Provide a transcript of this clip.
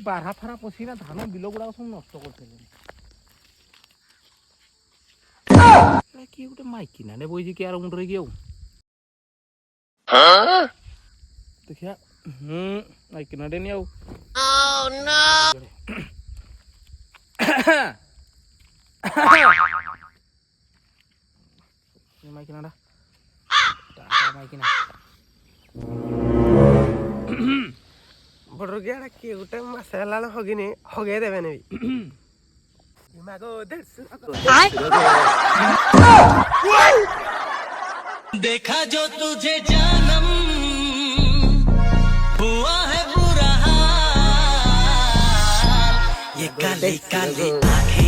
बारहा फारा पशी ना धान बिल गुड़ा सब नष्ट कर कि गोटे माइकिना ने बही कि मुंडे कि देखिया माइकिना नहीं माइकिना माइकिना बड़ गया किए गोटे मसाला हगिनी हगे देवे नहीं देखा जो तुझे जानम हुआ है बुरा हाल ये काली काली आंखें